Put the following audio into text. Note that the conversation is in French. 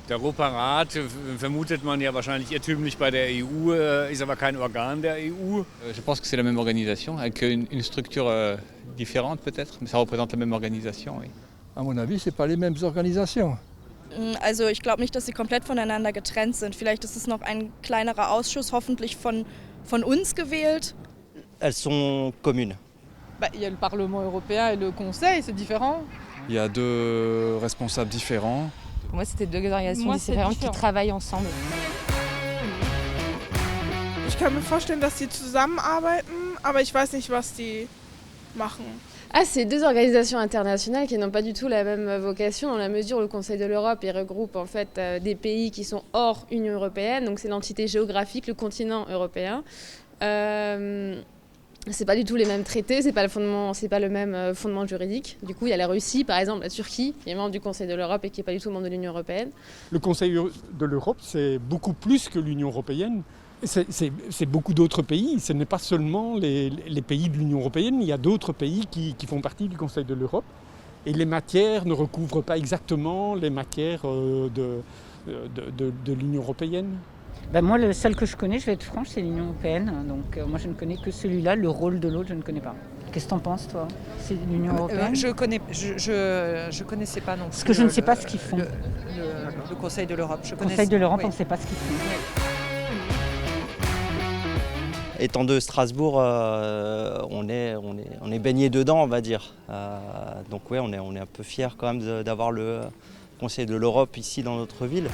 Der Europarat vermutet man ja wahrscheinlich irrtümlich bei der EU, ist aber kein Organ der EU. Je pense que c'est la même organisation, avec une structure différente peut-être, mais ça représente la même organisation, oui. À mon avis, ce n'est pas les mêmes organisations. Also ich glaube nicht, dass sie komplett voneinander getrennt sind. Vielleicht ist es noch ein kleinerer Ausschuss, hoffentlich von uns gewählt. Elles sont communes. Il y a le Parlement européen et le Conseil, c'est différent. Il y a deux responsables différents. Pour moi, c'était deux organisations différentes qui travaillent ensemble. Ich kann mir vorstellen, dass die zusammenarbeiten, aber ich weiß nicht, was die machen. Ah, c'est deux organisations internationales qui n'ont pas du tout la même vocation dans la mesure où le Conseil de l'Europe il regroupe en fait des pays qui sont hors Union européenne, donc c'est l'entité géographique, le continent européen. C'est pas du tout les mêmes traités, c'est pas le même fondement juridique. Du coup, il y a la Russie, par exemple, la Turquie, qui est membre du Conseil de l'Europe et qui n'est pas du tout membre de l'Union européenne. Le Conseil de l'Europe, c'est beaucoup plus que l'Union européenne. C'est beaucoup d'autres pays. Ce n'est pas seulement les pays de l'Union européenne. Il y a d'autres pays qui font partie du Conseil de l'Europe. Et les matières ne recouvrent pas exactement les matières de l'Union européenne. Moi, le seul que je connais, je vais être franche, c'est l'Union européenne. Donc moi, je ne connais que celui-là. Le rôle de l'autre, je ne connais pas. Qu'est-ce que tu en penses, toi? C'est l'Union européenne? Je connaissais pas non plus. Parce que je ne sais pas ce qu'ils font. Le Conseil de l'Europe. Le Conseil de l'Europe, on ne sait pas ce qu'ils font. Oui. Étant de Strasbourg, on est baigné dedans, on va dire. Donc ouais, on est un peu fiers quand même d'avoir le Conseil de l'Europe ici dans notre ville.